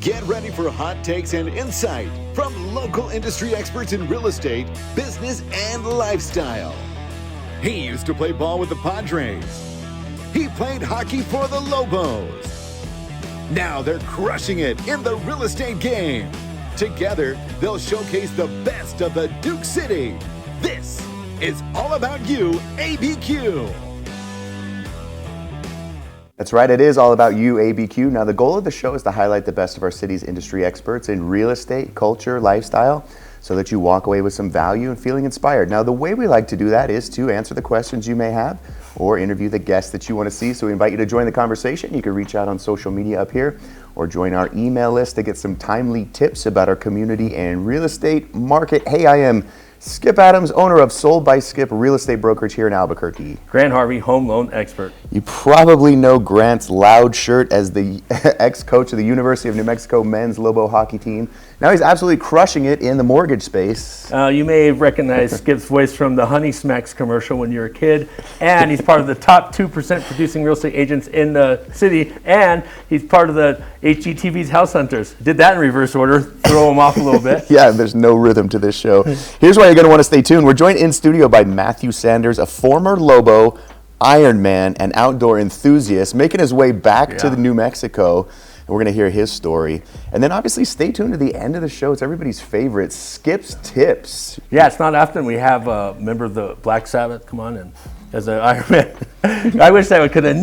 Get ready for hot takes and insight from local industry experts in real estate, business, and lifestyle. He used to play ball with the Padres. He played hockey for the Lobos. Now they're crushing it in the real estate game. Together, they'll showcase the best of the Duke City. This is All About YouABQ. That's right, it is all about YouABQ. Now, the goal of the show is to highlight the best of our city's industry experts in real estate, culture, lifestyle, so that you walk away with some value and feeling inspired. Now, the way we like to do that is to answer the questions you may have or interview the guests that you want to see. So we invite you to join the conversation. You can reach out on social media up here or join our email list to get some timely tips about our community and real estate market. Hey, I am Skip Adams, owner of Sold by Skip Real Estate Brokerage here in Albuquerque. Grant Harvey, home loan expert. You probably know Grant's loud shirt as the ex-coach of the University of New Mexico men's Lobo hockey team. Now he's absolutely crushing it in the mortgage space. You may have recognized Skip's voice from the Honey Smacks commercial when you were a kid, and he's part of the top 2% producing real estate agents in the city, and he's part of the HGTV's House Hunters. Did that in reverse order, throw him off a little bit. Yeah, there's no rhythm to this show. Here's why you're going to want to stay tuned. We're joined in studio by Matthew Sanders, a former Lobo, Ironman, and outdoor enthusiast, making his way back to New Mexico. And we're going to hear his story. And then obviously stay tuned to the end of the show. It's everybody's favorite, Skip's Tips. Yeah, it's not often we have a member of the Black Sabbath come on and as an Ironman. I wish I could have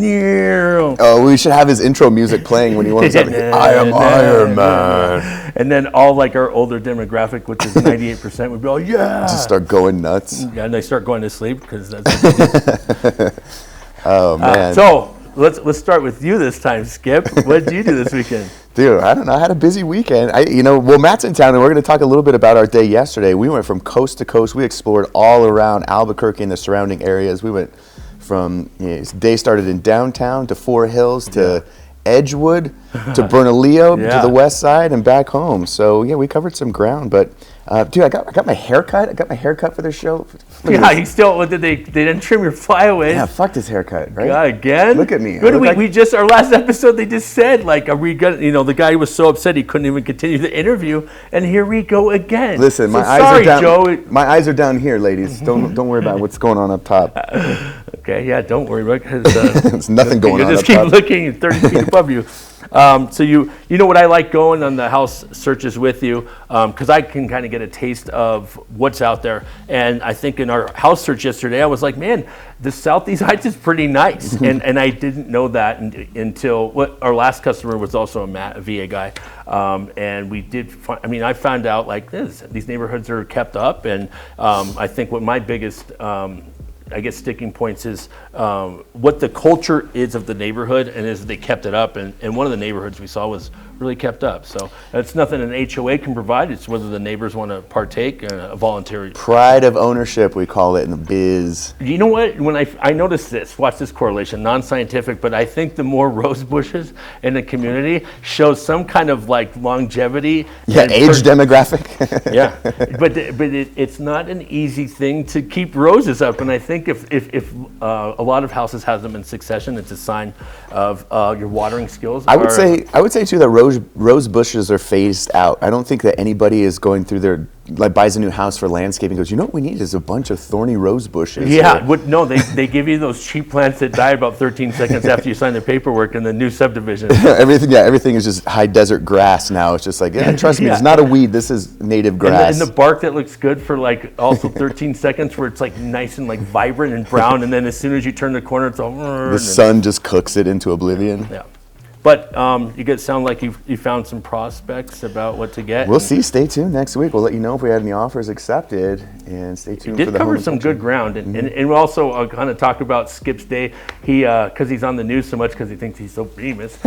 Oh, we should have his intro music playing when he warms up. I am Iron Man. And then all like our older demographic, which is 98%, would be all, yeah. Just start going nuts. Yeah, and they start going to sleep because that's what they do. Oh, man. So let's start with you this time, Skip. What did you do this weekend? Dude, I don't know. I had a busy weekend. Matt's in town, and we're going to talk a little bit about our day yesterday. We went from coast to coast. We explored all around Albuquerque and the surrounding areas. We went from, day started in downtown to Four Hills to Edgewood to Bernalillo to the west side and back home. So, we covered some ground. But, dude, I got my hair cut. I got my hair cut for this show. You still, they didn't trim your flyaways. Yeah, fuck this haircut, right? God, again? Look at me. Our last episode, they just said, like, are we going to, the guy was so upset he couldn't even continue the interview, and here we go again. Listen, my eyes are down here, ladies. Don't worry about what's going on up top. Okay, yeah, don't worry about it. There's nothing going on up top. Just keep looking 30 feet above you. So you know what I like going on the house searches with you, because I can kind of get a taste of what's out there. And I think in our house search yesterday, I was like, man, the Southeast Heights is pretty nice. and I didn't know that until our last customer was also a VA guy. And we did, I found out like these neighborhoods are kept up. And I think what my biggest sticking points is what the culture is of the neighborhood, and is they kept it up. And one of the neighborhoods we saw was really kept up. So that's nothing an HOA can provide. It's whether the neighbors want to partake in a voluntary. Pride of ownership, we call it in the biz. You know what? When I noticed this, watch this correlation, non-scientific, but I think the more rose bushes in the community shows some kind of like longevity. Yeah, age demographic. Yeah, but it's not an easy thing to keep roses up, and I think if a lot of houses have them in succession, it's a sign of your watering skills. I would say too that rose bushes are phased out. I don't think that anybody is going through buys a new house for landscaping, goes, what we need is a bunch of thorny rose bushes. Yeah, no, they give you those cheap plants that die about 13 seconds after you sign the paperwork in the new subdivision. Everything is just high desert grass now. It's just like, trust me, it's not a weed. This is native grass. And the bark that looks good for like also 13 seconds, where it's like nice and like vibrant and brown, and then as soon as you turn the corner, it's all. The sun just cooks it into oblivion. Yeah. But you sound like you found some prospects about what to get. We'll see. Stay tuned next week. We'll let you know if we had any offers accepted, and stay tuned for the cover some good ground. And we'll also kind of talk about Skip's day. He, because he's on the news so much because he thinks he's so famous,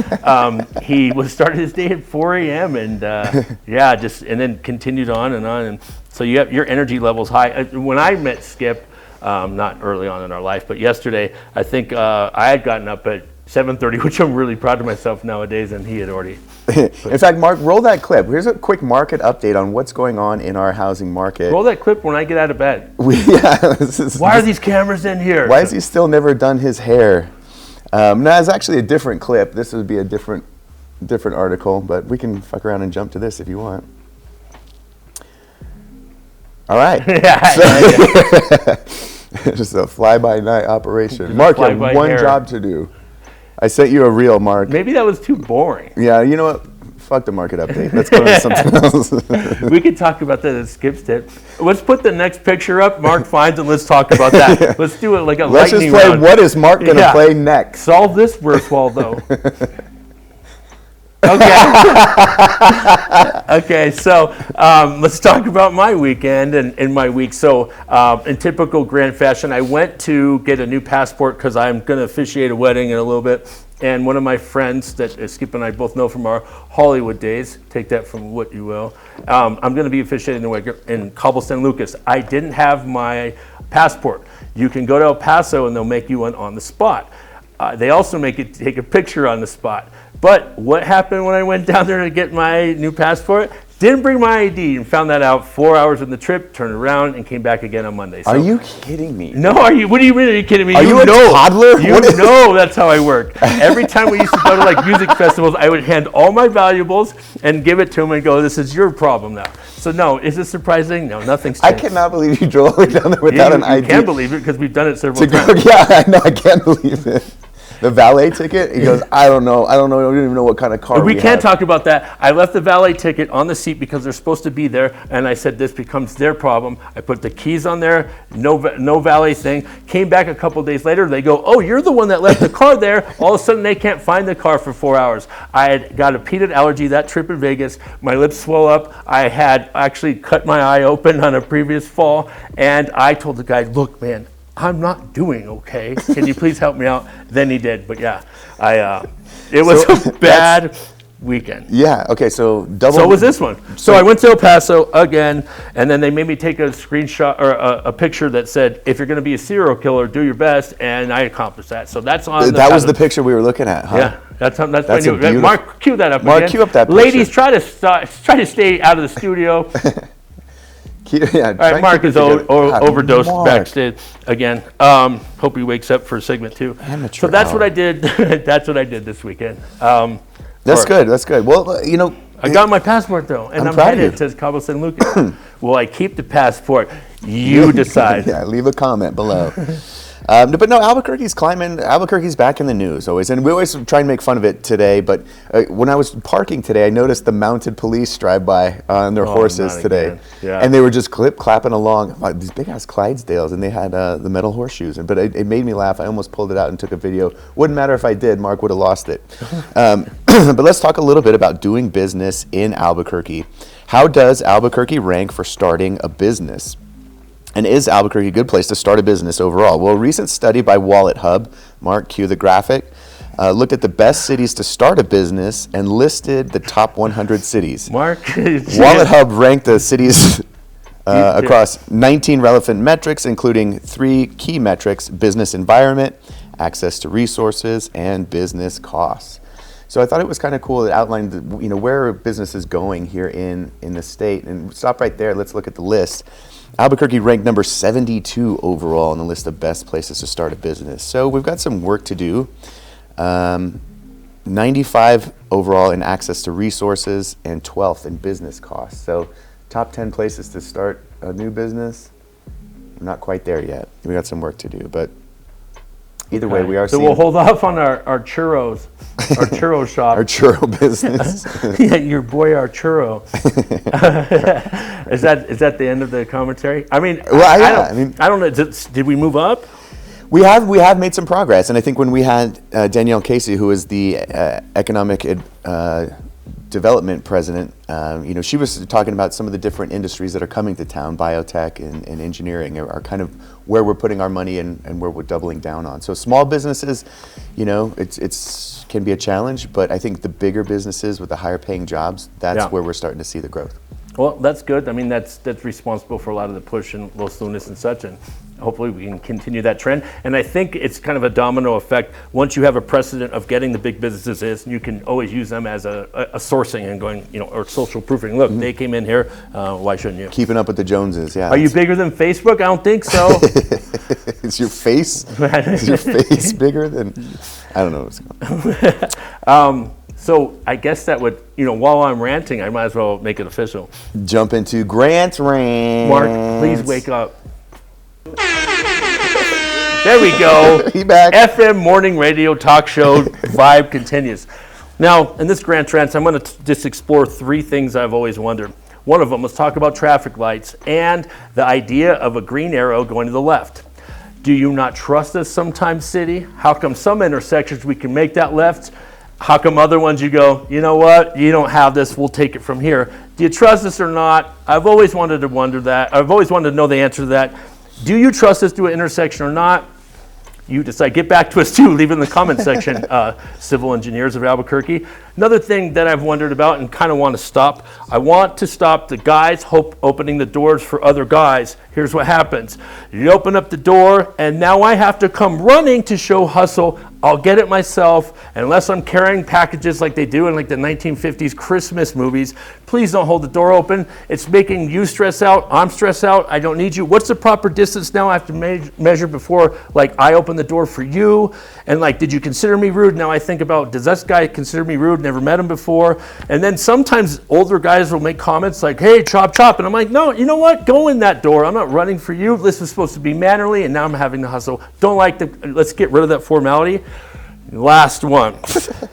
he started his day at 4 a.m. and and then continued on and on. And so your energy level's high. When I met Skip, not early on in our life, but yesterday, I think I had gotten up at 7:30, which I'm really proud of myself nowadays, and he had already. In fact, Mark, roll that clip. Here's a quick market update on what's going on in our housing market. Roll that clip when I get out of bed. Why are these cameras in here? Why has he still never done his hair? No, it's actually a different clip. This would be a different different article, but we can fuck around and jump to this if you want. All right. Just a fly-by-night operation. Mark, you have one job to do. I sent you a reel, Mark. Maybe that was too boring. Yeah, you know what? Fuck the market update. Let's go into something else. We could talk about that at Skip's tip. Let's put the next picture up. Mark finds and let's talk about that. Yeah. Let's do it like a lightning round. Let's just play what is Mark going to play next. Solve this verse, Waldo. Okay. Okay, so let's talk about my weekend and my week. So in typical Grant fashion, I went to get a new passport because I'm going to officiate a wedding in a little bit. And one of my friends that Skip and I both know from our Hollywood days, take that from what you will, I'm going to be officiating the wedding in Cabo San Lucas. I didn't have my passport. You can go to El Paso and they'll make you one on the spot. They also make you take a picture on the spot. But what happened when I went down there to get my new passport? Didn't bring my ID and found that out 4 hours in the trip, turned around and came back again on Monday. So, are you kidding me? No, what do you mean? Are you kidding me? Are you a toddler? You know that's how I work. Every time we used to go to like music festivals, I would hand all my valuables and give it to them and go, this is your problem now. So no, is it surprising? No, nothing's changed. I cannot believe you drove all the way down there without an ID. You can believe it because we've done it several times. Yeah, I know, I can't believe it. The valet ticket, he goes, I don't know, I don't even know what kind of car we can't talk about that. I left the valet ticket on the seat because they're supposed to be there, and I said this becomes their problem. I put the keys on there, no valet thing. Came back a couple days later, they go, oh, you're the one that left the car there. All of a sudden, they can't find the car for 4 hours. I had got a peanut allergy that trip in Vegas. My lips swelled up. I had actually cut my eye open on a previous fall, and I told the guy, look, man, I'm not doing okay. Can you please help me out? Then he did. But yeah, it was a bad weekend. Yeah. Okay. So was this one. So I went to El Paso again, and then they made me take a screenshot or a picture that said, "If you're going to be a serial killer, do your best." And I accomplished that. So that's on. That was the picture we were looking at, huh? Yeah. That's my new. Mark, cue that up. Mark, again. cue up that picture. Ladies, try to stay out of the studio. Yeah, all right, Mark is overdosed backstage again. Hope he wakes up for segment 2. Amateur so that's hour. what I did. That's what I did this weekend. That's good. That's good. Well, you know, I got my passport though, and I'm headed to Cabo San Lucas. Will I keep the passport? You decide. Yeah, leave a comment below. But no, Albuquerque's climbing. Albuquerque's back in the news always, and we always try and make fun of it today. But when I was parking today, I noticed the mounted police drive by on their horses today, and they were just clapping along. Like, these big ass Clydesdales, and they had the metal horseshoes. But it made me laugh. I almost pulled it out and took a video. Wouldn't matter if I did. Mark would have lost it. But let's talk a little bit about doing business in Albuquerque. How does Albuquerque rank for starting a business? And is Albuquerque a good place to start a business overall? Well, a recent study by Wallet Hub, Mark, cue the graphic, looked at the best cities to start a business and listed the top 100 cities. Mark? Wallet Hub ranked the cities across 19 relevant metrics, including 3 key metrics: business environment, access to resources, and business costs. So I thought it was kind of cool. It outlined where business is going here in the state. And stop right there. Let's look at the list. Albuquerque ranked number 72 overall on the list of best places to start a business. So we've got some work to do. 95 overall in access to resources and 12th in business costs. So top 10 places to start a new business, we're not quite there yet. We got some work to do, but either way, we are seeing. So we'll hold off on our churros, our churro shop. Our churro business. Yeah, your boy Arturo. Is that the end of the commentary? I mean, well, I don't know. Did we move up? We have made some progress, and I think when we had Danielle Casey, who is the economic development president, she was talking about some of the different industries that are coming to town. Biotech and engineering are kind of where we're putting our money and where we're doubling down on. So small businesses, it's can be a challenge, but I think the bigger businesses with the higher paying jobs, that's where we're starting to see the growth. Well, that's good. I mean, that's responsible for a lot of the push in Los Lunas and such, and hopefully we can continue that trend. And I think it's kind of a domino effect. Once you have a precedent of getting the big businesses, you can always use them as a sourcing and going, or social proofing. Look, they came in here. Why shouldn't you? Keeping up with the Joneses, yeah. Are you bigger than Facebook? I don't think so. Is your face bigger than? I don't know what's going on. So I guess that would, while I'm ranting, I might as well make it official. Jump into Grant's rant. Mark, please wake up. There we go. He back. FM morning radio talk show vibe continues. Now, in this Grant rant, I'm going to just explore 3 things I've always wondered. One of them, let's talk about traffic lights and the idea of a green arrow going to the left. Do you not trust us sometimes, city? How come some intersections we can make that left? How come other ones you go, you know what, you don't have this, we'll take it from here. Do you trust us or not? I've always wanted to wonder that. I've always wanted to know the answer to that. Do you trust us to an intersection or not? You decide. Get back to us too. Leave it in the comment section, civil engineers of Albuquerque. Another thing that I've wondered about and kind of want to stop. I want to stop the guys opening the doors for other guys. Here's what happens. You open up the door and now I have to come running to show hustle. I'll get it myself, unless I'm carrying packages like they do in like the 1950s Christmas movies. Please don't hold the door open. It's making you stress out. I'm stressed out. I don't need you. What's the proper distance now I have to measure before like I open the door for you? And like, did you consider me rude? Now I think about, does this guy consider me rude? Never met him before. And then sometimes older guys will make comments like, hey, chop, chop. And I'm like, no, you know what? Go in that door. I'm not running for you. This was supposed to be mannerly, and now I'm having to hustle. Don't like let's get rid of that formality. Last one.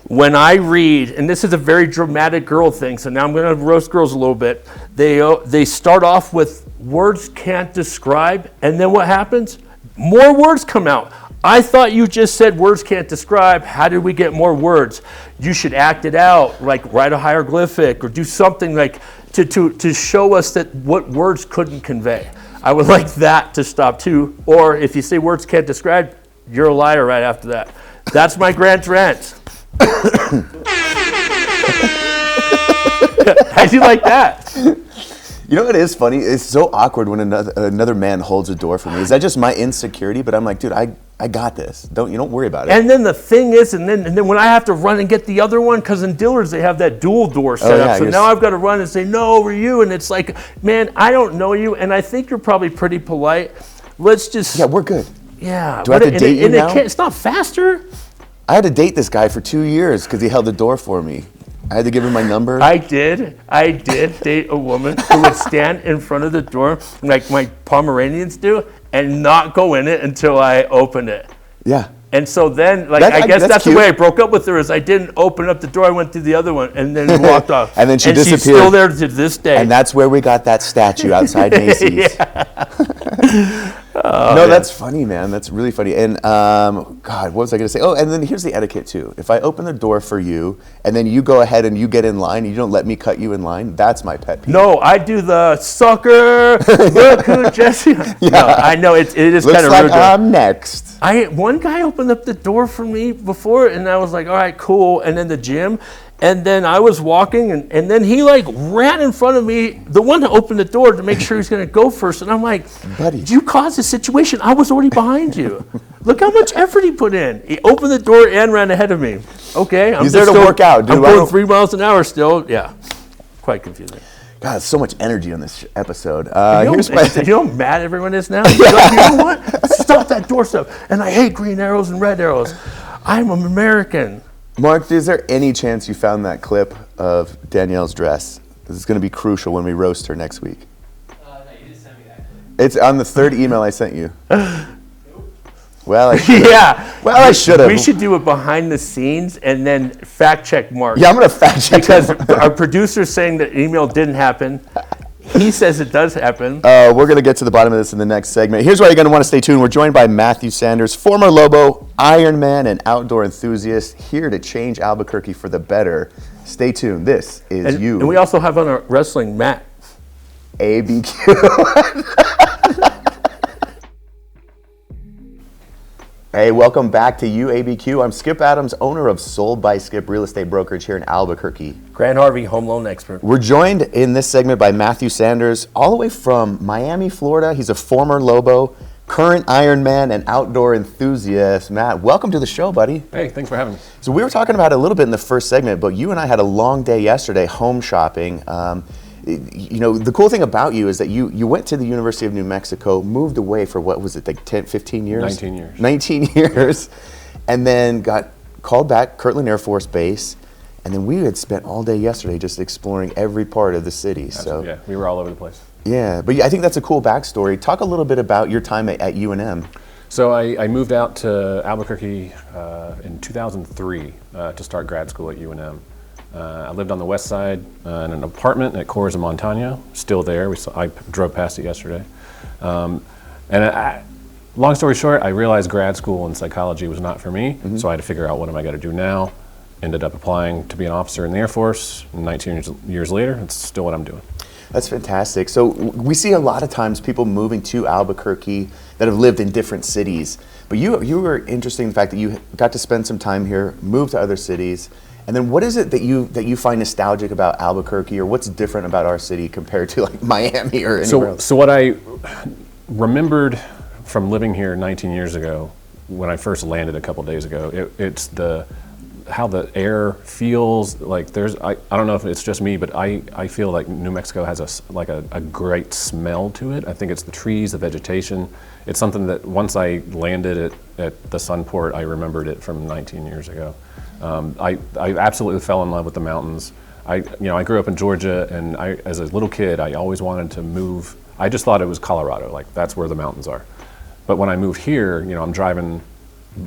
When I read, and this is a very dramatic girl thing, so now I'm going to roast girls a little bit. They start off with words can't describe, and then what happens? More words come out. I thought you just said words can't describe. How did we get more words? You should act it out, like write a hieroglyphic or do something like to show us that what words couldn't convey. I would like that to stop too. Or if you say words can't describe, you're a liar right after that. That's my Grant rant. How'd you like that? You know what is funny? It's so awkward when another man holds a door for me. Is that just my insecurity? But I'm like, dude, I got this. Don't worry about it. And then the thing is, and then when I have to run and get the other one, because in Dillard's they have that dual door set up. So now I've got to run and say, no, we're you. And it's like, man, I don't know you, and I think you're probably pretty polite. Let's just... Yeah, we're good. Yeah. Do I have to date you now? It's not faster. I had to date this guy for 2 years because he held the door for me. I had to give him my number. I did date a woman who would stand in front of the door like my Pomeranians do and not go in it until I opened it. Yeah. And so then, like, I guess that's the way I broke up with her is I didn't open up the door. I went through the other one and then walked off. And then she disappeared. She's still there to this day. And that's where we got that statue outside Macy's. Oh, no, that's funny, man. That's really funny. And God, what was I going to say? Oh, and then here's the etiquette too. If I open the door for you and then you go ahead and you get in line and you don't let me cut you in line, that's my pet peeve. No, I do the sucker. Look who Jesse. Yeah. No, I know it is kind of rude. Looks like I'm next. One guy opened up the door for me before, and I was like, all right, cool. And then the gym. And then I was walking, and then he like ran in front of me, the one that opened the door to make sure he's going to go first. And I'm like, buddy, did you cause the situation? I was already behind you. Look how much effort he put in. He opened the door and ran ahead of me. Okay. He's there to work out, dude. I'm going 3 miles an hour still. Yeah. Quite confusing. God, so much energy on this episode. You know how mad everyone is now? Like, you know what? Stop that door stuff. And I hate green arrows and red arrows. I'm an American. Mark, is there any chance you found that clip of Danielle's dress? This is going to be crucial when we roast her next week. No, you just sent me that. It's on the 3rd email I sent you. Nope. Well, I should have. Yeah. Well, I should have. We should do it behind the scenes and then fact check Mark. Yeah, I'm going to fact check. Because our producer's saying that email didn't happen. He says it does happen. We're going to get to the bottom of this in the next segment. Here's why you're going to want to stay tuned. We're joined by Matthew Sanders, former Lobo, Ironman, and outdoor enthusiast, here to change Albuquerque for the better. Stay tuned. This is you. And we also have on our wrestling Matt. ABQ. Hey, welcome back to YouABQ. I'm Skip Adams, owner of Sold by Skip Real Estate Brokerage here in Albuquerque. Grant Harvey, home loan expert. We're joined in this segment by Matthew Sanders, all the way from Miami, Florida. He's a former Lobo, current Ironman, and outdoor enthusiast. Matt, welcome to the show, buddy. Hey, thanks for having me. So we were talking about it a little bit in the first segment, but you and I had a long day yesterday home shopping. You know, the cool thing about you is that you went to the University of New Mexico, moved away for what was it, like 10, 15 years? 19 years. 19 years, and then got called back, Kirtland Air Force Base, And then we had spent all day yesterday just exploring every part of the city. Absolutely, yeah, we were all over the place. Yeah, but I think that's a cool backstory. Talk a little bit about your time at UNM. So I moved out to Albuquerque in 2003 to start grad school at UNM. I lived on the west side in an apartment at Coors and Montano, still there. I drove past it yesterday. Long story short, I realized grad school in psychology was not for me, so I had to figure out what am I going to do now. Ended up applying to be an officer in the Air Force. 19 years later, it's still what I'm doing. That's fantastic. So we see a lot of times people moving to Albuquerque that have lived in different cities. But you were interested in the fact that you got to spend some time here, move to other cities. And then what is it that you find nostalgic about Albuquerque, or what's different about our city compared to like Miami or anywhere else? So what I remembered from living here 19 years ago, when I first landed a couple days ago, it's how the air feels. Like I don't know if it's just me, but I feel like New Mexico has a great smell to it. I think it's the trees, the vegetation. It's something that once I landed at the Sunport, I remembered it from 19 years ago. I absolutely fell in love with the mountains. I grew up in Georgia, and as a little kid, I always wanted to move. I just thought it was Colorado, like that's where the mountains are. But when I moved here, I'm driving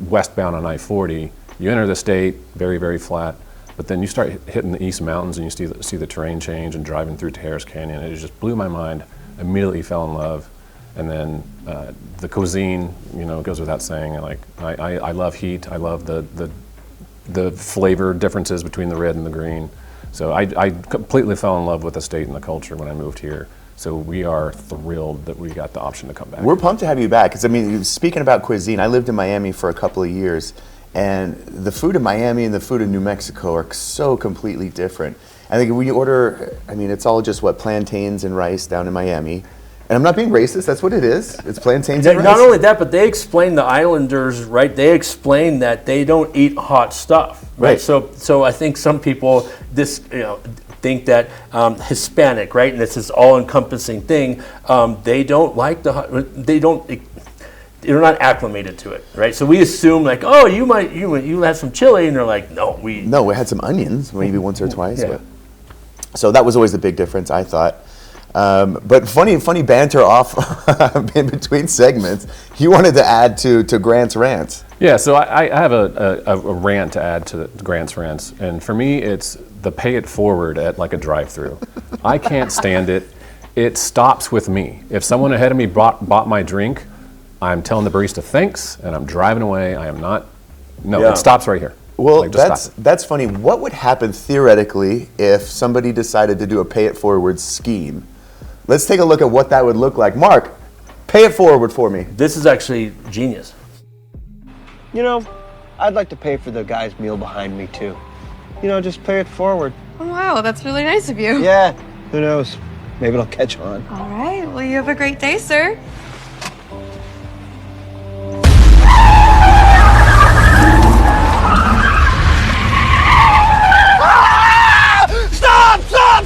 westbound on I-40. You enter the state, very, very flat, but then you start hitting the East Mountains and you see the terrain change, and driving through Terrace Canyon. It just blew my mind. Immediately fell in love. And then the cuisine, it goes without saying. Like I love heat. I love the flavor differences between the red and the green. So I completely fell in love with the state and the culture when I moved here. So we are thrilled that we got the option to come back. We're pumped to have you back. Because speaking about cuisine, I lived in Miami for a couple of years. And the food in Miami and the food in New Mexico are so completely different. I think we order, it's all just plantains and rice down in Miami. And I'm not being racist, that's what it is. It's plantains and rice. Not only that, but they explain the islanders, right? They explain that they don't eat hot stuff, right? So I think some people think that Hispanic, right? And it's this all-encompassing thing. They don't like they're not acclimated to it, right? So we assume you had some chili, and they're like, no, we had some onions maybe once or twice. Yeah. So that was always the big difference, I thought. But funny banter off in between segments. You wanted to add to Grant's rants. Yeah, so I have a rant to add to Grant's rants, and for me, it's the pay it forward at like a drive-through. I can't stand it. It stops with me. If someone ahead of me bought my drink, I'm telling the barista thanks, and I'm driving away. I am not. No, It stops right here. Well, that's funny. What would happen theoretically if somebody decided to do a pay it forward scheme? Let's take a look at what that would look like. Mark, pay it forward for me. This is actually genius. I'd like to pay for the guy's meal behind me too. Just pay it forward. Oh, wow, that's really nice of you. Yeah, who knows? Maybe it'll catch on. All right, well, you have a great day, sir.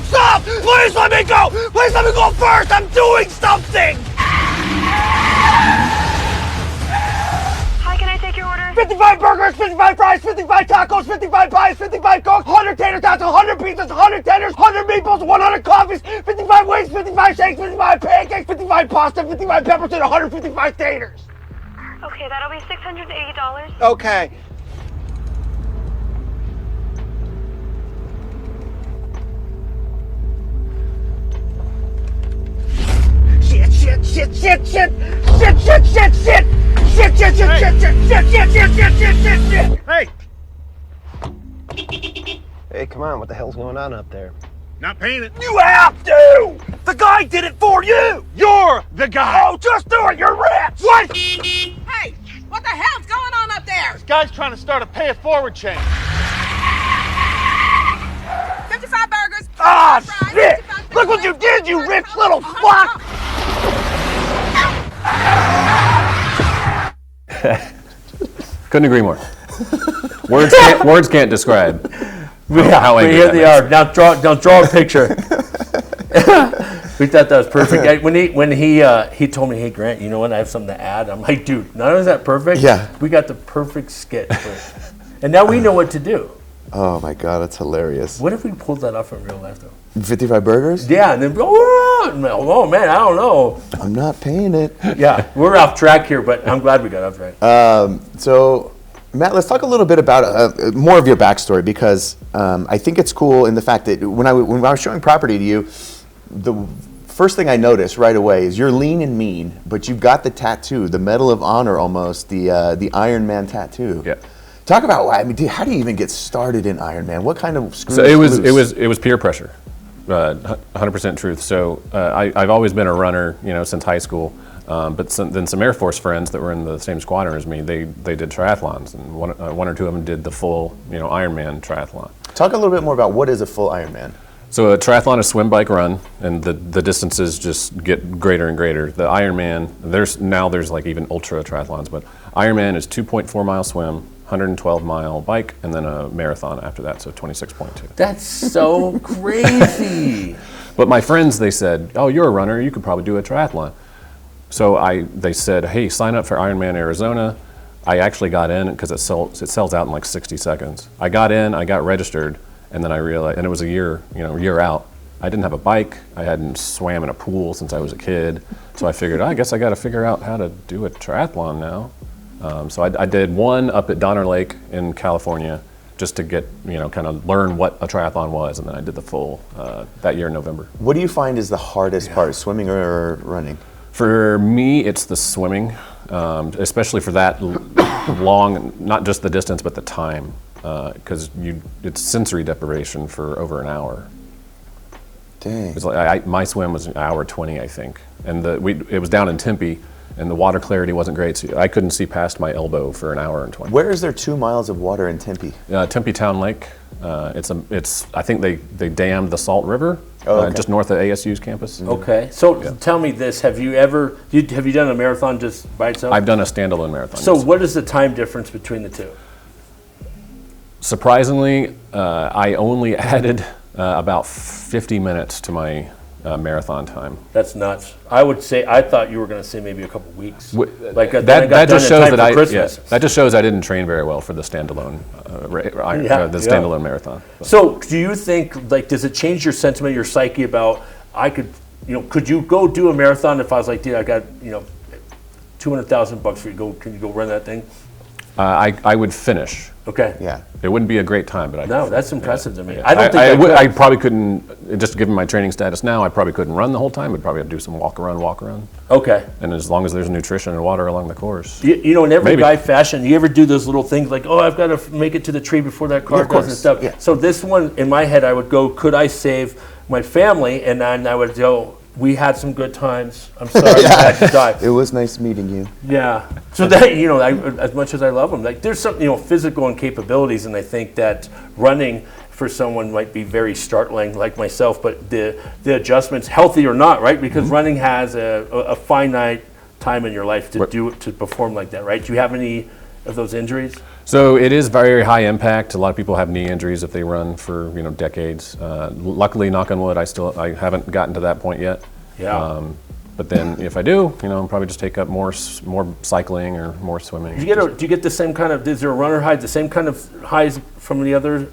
Stop! Please let me go! Please let me go first! I'm doing something! Hi, can I take your order? 55 burgers, 55 fries, 55 tacos, 55 pies, 55 cokes, 100 tater tots, 100 pizzas, 100 tenders, 100 meatballs, 100 coffees, 55 wings, 55 shakes, 55 pancakes, 55 pasta, 55 peppers, and 155 taters. Okay, that'll be $680. Okay. Shit! Hey! Hey, come on, what the hell's going on up there? Not paying it. You have to! The guy did it for you! You're the guy. Oh, just do it, you're rich! What? Hey, what the hell's going on up there? This guy's trying to start a pay it forward chain. 55 burgers. 55 Ah, fries, shit! 55 Look what you did, you rich little fuck! Couldn't agree more. Words can't describe how angry Here that they makes are. Now draw a picture. We thought that was perfect. When he told me, hey Grant, you know what? I have something to add. I'm like, dude, not only is that perfect, Yeah. we got the perfect skit for it. And now we know what to do. Oh my God, that's hilarious. What if we pulled that off in real life, though? 55 burgers? Yeah, and then, oh man, I don't know. I'm not paying it. Yeah, we're off track here, but I'm glad we got off track. So, Matt, let's talk a little bit about more of your backstory, because I think it's cool in the fact that when I was showing property to you, the first thing I noticed right away is you're lean and mean, but you've got the tattoo, the Medal of Honor almost, the Ironman tattoo. Yeah. Talk about why. I mean, how do you even get started in Ironman? What kind of screws? So it was peer pressure, 100% truth. So I've always been a runner, since high school. But then some Air Force friends that were in the same squadron as me, they did triathlons, and one or two of them did the full Ironman triathlon. Talk a little bit more about what is a full Ironman. So a triathlon is swim, bike, run, and the distances just get greater and greater. The Ironman, there's like even ultra triathlons, but Ironman is 2.4 mile swim, 112 mile bike, and then a marathon after that, so 26.2. That's so crazy. But my friends, they said, "Oh, you're a runner, you could probably do a triathlon." So they said, "Hey, sign up for Ironman Arizona." I actually got in because it sells out in like 60 seconds. I got in, I got registered, and then I realized, and it was a year out. I didn't have a bike. I hadn't swam in a pool since I was a kid. So I figured, I guess I got to figure out how to do a triathlon now. So I did one up at Donner Lake in California, just to get, kind of learn what a triathlon was, and then I did the full that year in November. What do you find is the hardest part, swimming or running? For me, it's the swimming, especially for that long, not just the distance, but the time, because it's sensory deprivation for over an hour. Dang. It's like my swim was an hour 20, I think, and it was down in Tempe, and the water clarity wasn't great, so I couldn't see past my elbow for an hour and 20. Where is there 2 miles of water in Tempe? Tempe Town Lake. It's I think they dammed the Salt River, okay. Just north of ASU's campus. Okay, so tell me this: have you done a marathon just by itself? I've done a standalone marathon. So yes. what is the time difference between the two? Surprisingly, I only added about 50 minutes to my marathon time. That's nuts. I thought you were going to say maybe a couple weeks. That just shows that just shows I didn't train very well for the standalone standalone marathon. So do you think, does it change your sentiment, your psyche about could you go do a marathon if I was like, dude, I got $200,000 for you, can you go run that thing? I would finish. Okay. Yeah. It wouldn't be a great time, but that's impressive to me. Yeah. I don't think I probably couldn't, just given my training status now, I probably couldn't run the whole time. I'd probably have to do some walk around. Okay. And as long as there's nutrition and water along the course. In every guy fashion, you ever do those little things like, I've got to make it to the tree before that car does and stuff. Yeah. So this one, in my head, I would go, could I save my family? And then I would go, we had some good times. I'm sorry you had to die. It was nice meeting you. Yeah. So that, as much as I love them, there's some, physical incapabilities, and I think that running for someone might be very startling, like myself, but the adjustments, healthy or not, right? Because running has a finite time in your life to perform like that, right? Do you have any of those injuries? So it is very high impact. A lot of people have knee injuries if they run for decades. Luckily, knock on wood, I haven't gotten to that point yet. Yeah. But then if I do, I'll probably just take up more cycling or more swimming. Do you get the same kind of? Is there a runner high? The same kind of highs from the other?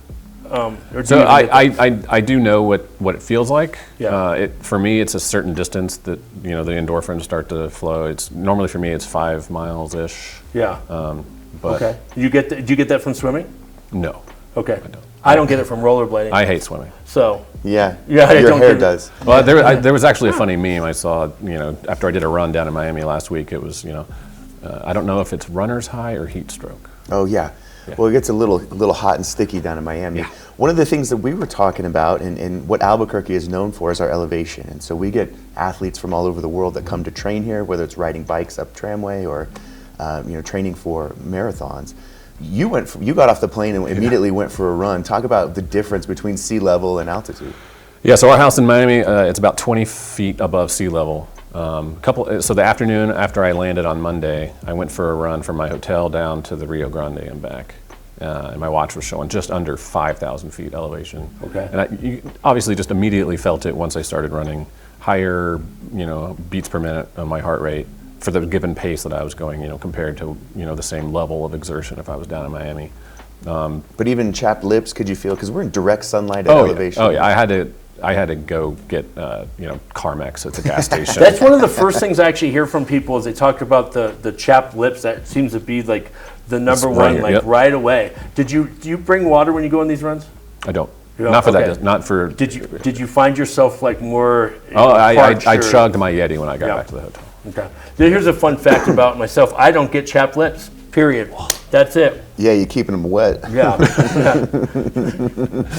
I do know what it feels like. Yeah. For me, it's a certain distance that the endorphins start to flow. It's normally for me it's 5 miles ish. Yeah. But okay. Do you get that from swimming? No. Okay. I don't get it from rollerblading. I hate swimming. So. Yeah. Yeah. Your hair does. Well, there was actually a funny meme I saw. After I did a run down in Miami last week, it was I don't know if it's runner's high or heat stroke. Oh yeah. Yeah. Well, it gets a little hot and sticky down in Miami. Yeah. One of the things that we were talking about and what Albuquerque is known for is our elevation. And so we get athletes from all over the world that come to train here, whether it's riding bikes up Tramway or training for marathons. You got off the plane and immediately went for a run. Talk about the difference between sea level and altitude. Yeah, so our house in Miami, it's about 20 feet above sea level. So the afternoon after I landed on Monday, I went for a run from my hotel down to the Rio Grande and back. And my watch was showing just under 5,000 feet elevation. Okay. And you obviously just immediately felt it once I started running. Higher, beats per minute on my heart rate for the given pace that I was going, compared to, the same level of exertion if I was down in Miami. But even chapped lips, could you feel? Because we're in direct sunlight at elevation. Yeah. Oh yeah, I had to go get Carmex at the gas station. That's one of the first things I actually hear from people is they talk about the chapped lips. That seems to be like the number one, right away. Do you bring water when you go on these runs? I don't. Not for that. Not for. Did you find yourself like more? Oh, I chugged my Yeti when I got back to the hotel. Okay. Here's a fun fact about myself. I don't get chapped lips. Period. That's it. Yeah, you're keeping them wet. Yeah.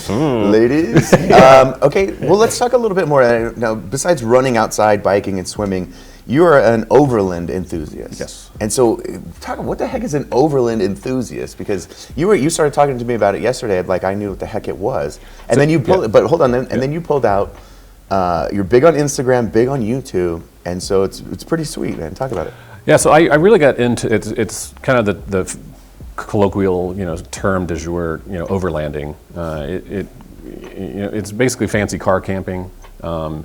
Ladies. Okay, well, let's talk a little bit more. Now, besides running outside, biking, and swimming, you are an overland enthusiast. Yes. And so, what the heck is an overland enthusiast? Because you started talking to me about it yesterday. Like I knew what the heck it was, and then you pulled. But hold on, and then you pulled out. You're big on Instagram, big on YouTube, and so it's pretty sweet, man. Talk about it. Yeah, so I really got into it. It's kind of the colloquial, term du jour, overlanding. It's basically fancy car camping.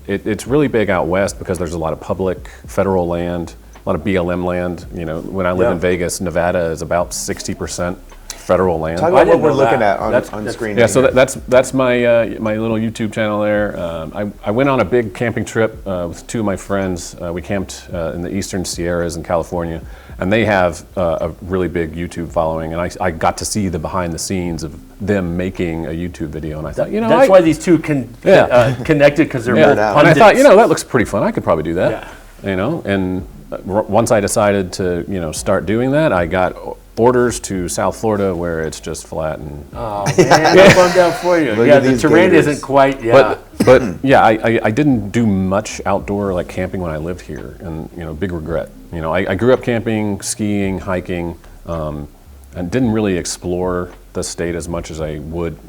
It's really big out west because there's a lot of public federal land, a lot of BLM land. When I live in Vegas, Nevada is about 60% federal land. Talk about what we're looking at on screen. Yeah, so that's my my little YouTube channel there. I went on a big camping trip with two of my friends. We camped in the Eastern Sierras in California, and they have a really big YouTube following. And I got to see the behind the scenes of them making a YouTube video, and I thought, that's why these two connected because they're both pundits. And I thought, that looks pretty fun. I could probably do that. Yeah. And once I decided to start doing that, I got orders to South Florida where it's just flat and. Oh man, I'm bummed out for you. The terrain isn't quite. Yeah. But yeah, I didn't do much outdoor like camping when I lived here, and big regret. I grew up camping, skiing, hiking, and didn't really explore the state as much as I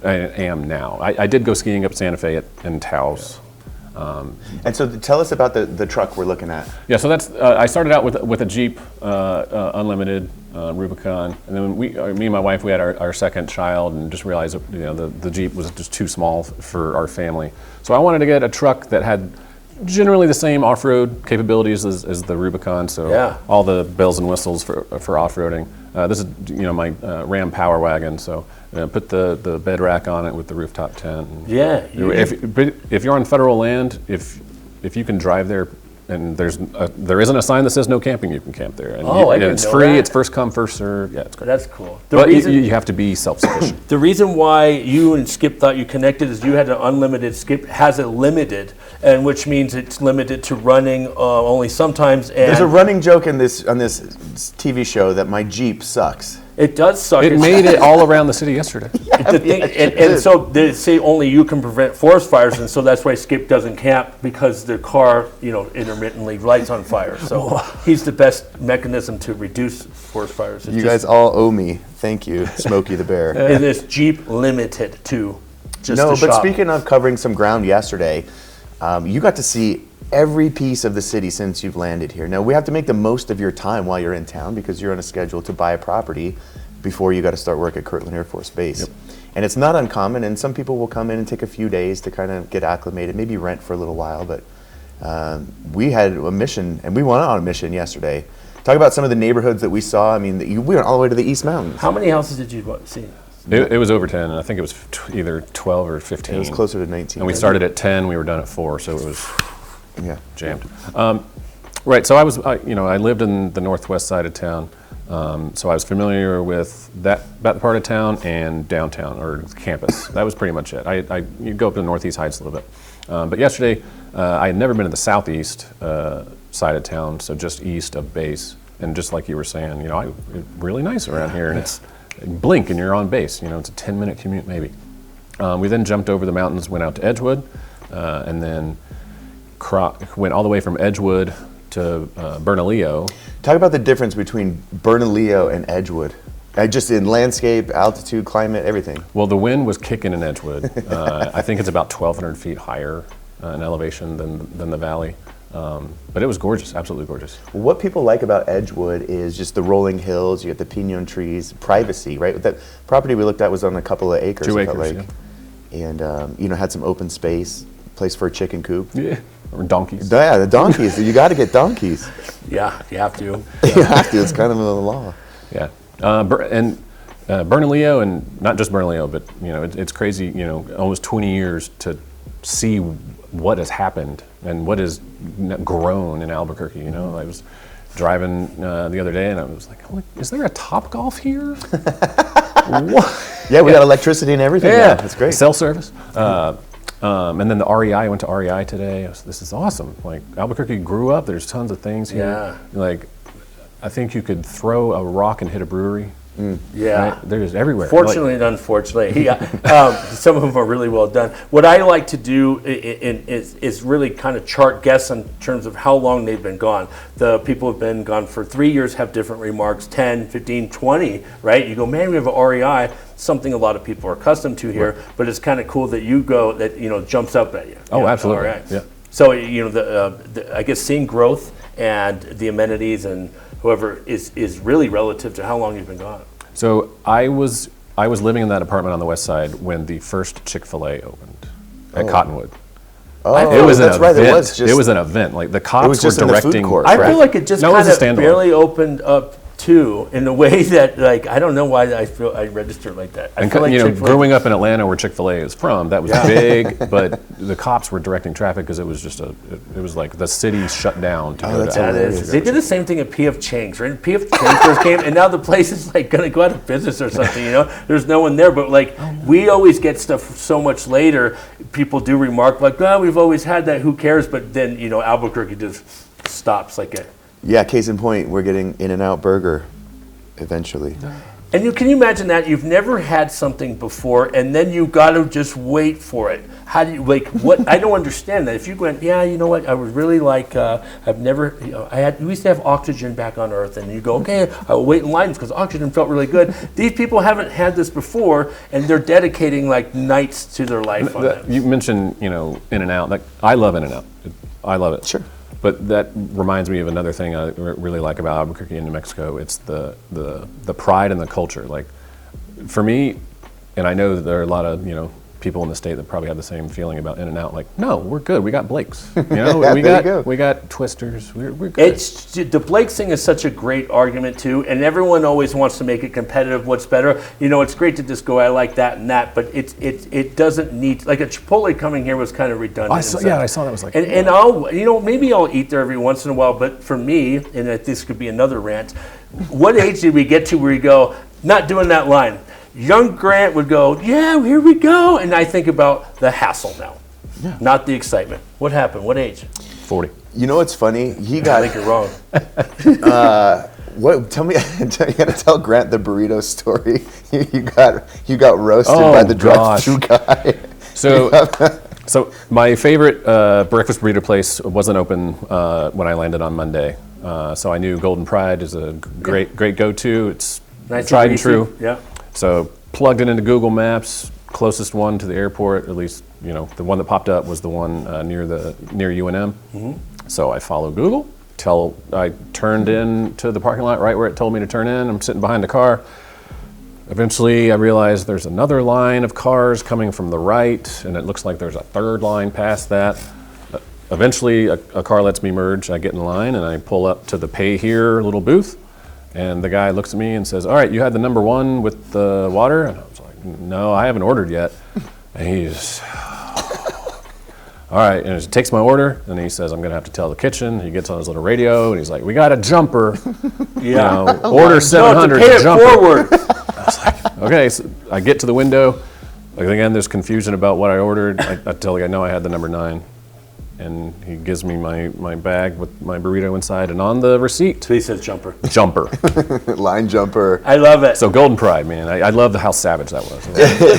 am now. I did go skiing up Santa Fe in Taos. And so tell us about the truck we're looking at. Yeah, so that's I started out with a Jeep Unlimited Rubicon, and then me and my wife, we had our second child and just realized the Jeep was just too small for our family. So I wanted to get a truck that had generally the same off-road capabilities as the Rubicon, so all the bells and whistles for off-roading. This is my Ram Power Wagon, so put the bed rack on it with the rooftop tent. If you're on federal land, if you can drive there and there isn't a sign that says no camping, you can camp there. And it's free. It's first come, first serve. Yeah, it's great. That's cool. But you have to be self-sufficient. The reason why you and Skip thought you connected is you had an unlimited. Skip has a limited, and which means it's limited to running only sometimes. And there's a running joke on this TV show that my Jeep sucks. It does suck. It made it all around the city yesterday. And so they say only you can prevent forest fires, and so that's why Skip doesn't camp, because the car, intermittently lights on fire. So he's the best mechanism to reduce forest fires. You guys all owe me. Thank you, Smokey the Bear. And this Jeep limited to just No, the but shop. Speaking of covering some ground yesterday, you got to see every piece of the city since you've landed here. Now, we have to make the most of your time while you're in town because you're on a schedule to buy a property before you got to start work at Kirtland Air Force Base. Yep. And it's not uncommon, and some people will come in and take a few days to kind of get acclimated, maybe rent for a little while, but we had a mission, and we went on a mission yesterday. Talk about some of the neighborhoods that we saw. I mean, we went all the way to the East Mountains. How many houses did you see? It was over 10, and I think it was either 12 or 15. It was closer to 19. And we started at 10, we were done at 4, so it was jammed. Yeah. Right, so I lived in the northwest side of town, so I was familiar with that part of town and downtown, or campus. That was pretty much it. You go up to the Northeast Heights a little bit. But yesterday, I had never been to the southeast side of town, so just east of base. And just like you were saying, it's really nice around here, and it's blink and you're on base. It's a 10-minute commute maybe. We then jumped over the mountains, went out to Edgewood, and then went all the way from Edgewood to Bernalillo. Talk about the difference between Bernalillo and Edgewood. Just in landscape, altitude, climate, everything. Well, the wind was kicking in Edgewood. I think it's about 1,200 feet higher in elevation than the valley. But it was gorgeous, absolutely gorgeous. What people like about Edgewood is just the rolling hills, you get the pinon trees, privacy, right? That property we looked at was on a couple of acres. 2 acres, yeah. And, had some open space, place for a chicken coop. Yeah, or donkeys. Yeah, the donkeys. You got to get donkeys. Yeah, you have to. You have to. It's kind of a law. Yeah. And Bernalillo, and not just Bernalillo, but it's crazy. Almost 20 years to see what has happened and what has grown in Albuquerque. I was driving the other day, and I was like, is there a Topgolf here? What? Yeah, we got electricity and everything. Yeah, that's great. Cell service. And then the REI, I went to REI today. This is awesome. Like, Albuquerque grew up. There's tons of things here. Yeah. Like, I think you could throw a rock and hit a brewery. Yeah. Right? They're just everywhere. Fortunately and unfortunately. Some of them are really well done. What I like to do is really kind of chart guess in terms of how long they've been gone. The people who have been gone for 3 years have different remarks, 10, 15, 20, right? You go, man, we have an REI, something a lot of people are accustomed to here, but it's kind of cool that you go, that, jumps up at you. Oh, absolutely. Yeah. So, I guess seeing growth and the amenities and whoever is really relative to how long you've been gone. So I was living in that apartment on the west side when the first Chick-fil-A opened at Cottonwood. Oh, it was that's an right. event. It was an event. Like, the cops was just were in the food directing. court, I right? feel like it just No, it was kind a of standalone. barely opened up too, in a way that, like, I don't know why I feel I registered like that. I And feel like Chick-fil-A- growing up in Atlanta, where Chick-fil-A is from, that was big. But the cops were directing traffic because it was just it was like the city shut down to go that's to That Albuquerque. is. They did the same thing at P.F. Chang's, right? P.F. Chang's first came, and now the place is like going to go out of business or something. There's no one there. But like, we always get stuff so much later. People do remark like, "Oh, we've always had that. Who cares?" But then Albuquerque just stops like it. Yeah, case in point, we're getting In-N-Out Burger eventually. And can you imagine that? You've never had something before, and then you got to just wait for it. How do you, what? I don't understand that. If you went, yeah, you know what, I would really like, I've never, we used to have oxygen back on Earth, and you go, okay, I'll wait in line because oxygen felt really good. These people haven't had this before, and they're dedicating like nights to their life on it. You mentioned, In-N-Out. Like, I love In-N-Out. I love it. Sure. But that reminds me of another thing I really like about Albuquerque and New Mexico. It's the pride and the culture. Like, for me, and I know that there are a lot of people in the state that probably have the same feeling about In-N-Out. Like, no, we're good. We got Blake's. We got Twisters. We're good. The Blake's thing is such a great argument too, and everyone always wants to make it competitive. What's better? It's great to just go, I like that and that, but it doesn't need, like, a Chipotle coming here was kind of redundant. I saw that. Was like, and I'll maybe I'll eat there every once in a while, but for me, and this could be another rant. What age did we get to where you go, not doing that line? Young Grant would go, yeah, here we go. And I think about the hassle now, not the excitement. What happened? What age? 40. You know what's funny? He I got. think you're wrong. What? Tell me. You got to tell Grant the burrito story. You got roasted by the drive-thru guy. So my favorite breakfast burrito place wasn't open when I landed on Monday. So I knew Golden Pride is a great go-to. It's Nice tried and greasy. true. Yeah. So plugged it into Google Maps, closest one to the airport, at least, the one that popped up was the one near UNM. Mm-hmm. So I followed Google till I turned into the parking lot right where it told me to turn in. I'm sitting behind the car. Eventually I realized there's another line of cars coming from the right, and it looks like there's a third line past that. Eventually a car lets me merge. I get in line and I pull up to the pay here little booth. And the guy looks at me and says, all right, you had the number one with the water? And I was like, no, I haven't ordered yet. And he's, all right, and he takes my order, and he says, I'm going to have to tell the kitchen. He gets on his little radio, and he's like, we got a jumper. Order 700 pay it jumper. forward. I was like, okay, so I get to the window. Again, there's confusion about what I ordered. I tell the guy, no, I had the number 9. And he gives me my bag with my burrito inside, and on the receipt, He says jumper. jumper. Line jumper. I love it. So Golden Pride, man. I love how savage that was.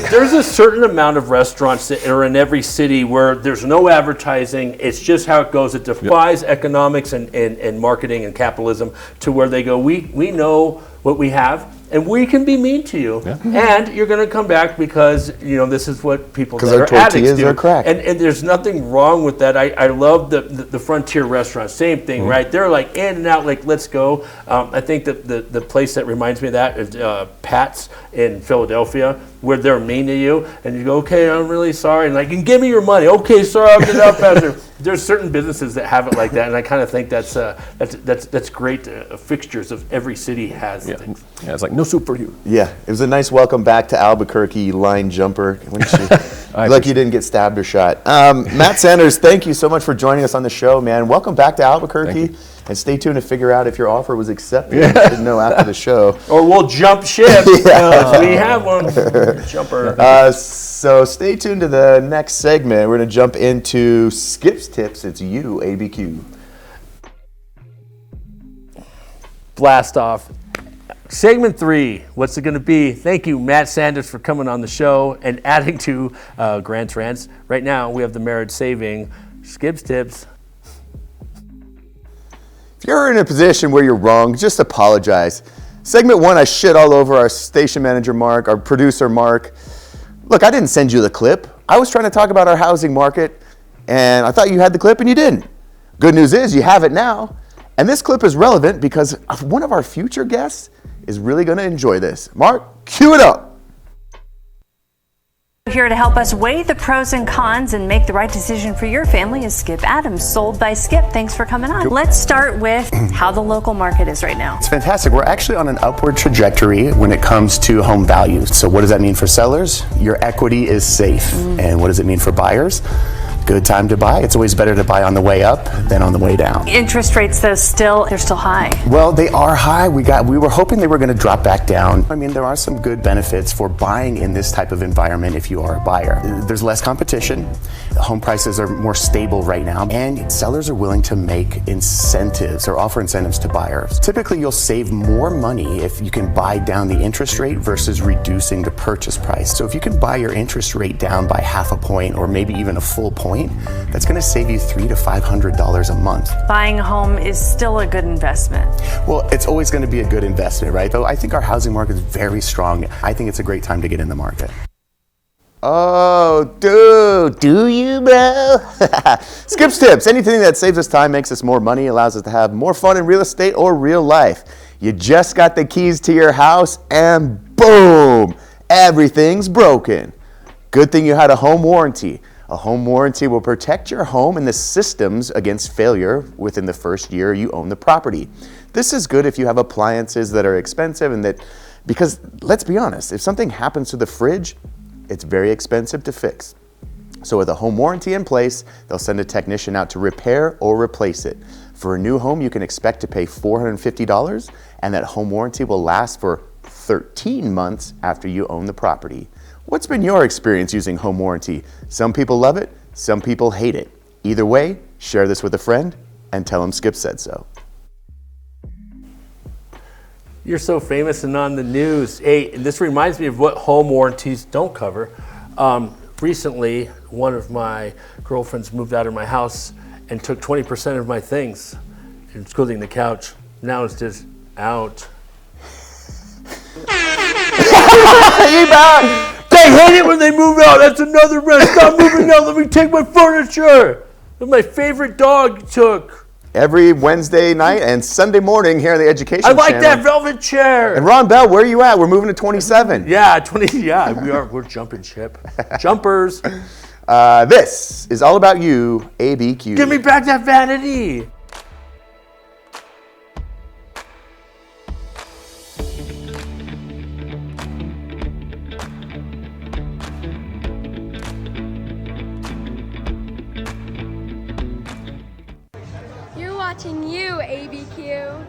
There's a certain amount of restaurants that are in every city where there's no advertising. It's just how it goes. It defies economics and marketing and capitalism to where they go, we know what we have, and we can be mean to you. Yeah. And you're going to come back because, this is what people that are addicts do. Are crack. And there's nothing wrong with that. I love the frontier restaurants. Same thing, right? They're like in and out, like, let's go. I think that the place that reminds me of that is Pat's in Philadelphia. where they're mean to you, and you go, okay, I'm really sorry, and like, and give me your money. Okay, sorry, I'll get it out faster. There's certain businesses that have it like that, and I kind of think that's great. Fixtures of every city has things. Yeah, it's like no soup for you. Yeah, it was a nice welcome back to Albuquerque, line jumper. Lucky you didn't get stabbed or shot. Matt Sanders, thank you so much for joining us on the show, man. Welcome back to Albuquerque. And stay tuned to figure out if your offer was accepted. I didn't know after the show. Or we'll jump ship. We have one jumper. So stay tuned to the next segment. We're going to jump into Skip's Tips. It's YouABQ. Blast off. Segment 3, what's it going to be? Thank you, Matt Sanders, for coming on the show and adding to Grant's Rants. Right now, we have the marriage saving Skip's Tips. If you're in a position where you're wrong, just apologize. Segment 1, I shit all over our station manager, Mark, our producer, Mark. Look, I didn't send you the clip. I was trying to talk about our housing market, and I thought you had the clip, and you didn't. Good news is you have it now. And this clip is relevant because one of our future guests is really going to enjoy this. Mark, cue it up. Here to help us weigh the pros and cons and make the right decision for your family is Skip Adams, Sold by Skip. Thanks for coming on. Let's start with how the local market is right now. It's fantastic. We're actually on an upward trajectory when it comes to home values. So what does that mean for sellers? Your equity is safe. And what does it mean for buyers? Good time to buy. It's always better to buy on the way up than on the way down. Interest rates, though, they're still high. Well, they are high. We were hoping they were going to drop back down. I mean, there are some good benefits for buying in this type of environment if you are a buyer. There's less competition. Home prices are more stable right now, and sellers are willing to make incentives or offer incentives to buyers. Typically, you'll save more money if you can buy down the interest rate versus reducing the purchase price. So if you can buy your interest rate down by half a point or maybe even a full point, that's going to save you $300 to $500 a month. Buying a home is still a good investment. Well, it's always going to be a good investment, right? Though I think our housing market is very strong. I think it's a great time to get in the market. Oh, dude, do you, bro? Skip's Tips. Anything that saves us time, makes us more money, allows us to have more fun in real estate or real life. You just got the keys to your house and boom, everything's broken. Good thing you had a home warranty. A home warranty will protect your home and the systems against failure within the first year you own the property. This is good if you have appliances that are expensive because let's be honest, if something happens to the fridge, it's very expensive to fix. So with a home warranty in place, they'll send a technician out to repair or replace it. For a new home, you can expect to pay $450, and that home warranty will last for 13 months after you own the property. What's been your experience using home warranty? Some people love it, some people hate it. Either way, share this with a friend and tell them Skip said so. You're so famous and on the news. Hey, this reminds me of what home warranties don't cover. Recently, one of my girlfriends moved out of my house and took 20% of my things, including the couch. Now it's just out. They hate it when they move out. That's another rent. Stop moving out. Let me take my furniture. That's my favorite dog you took. Every Wednesday night and Sunday morning here on the Education Channel. I like that velvet chair. And Ron Bell, where are you at? We're moving to 27. Yeah, 20. Yeah, we're jumping ship. Jumpers. This is all about YouABQ. Give me back that vanity. You're watching YouABQ.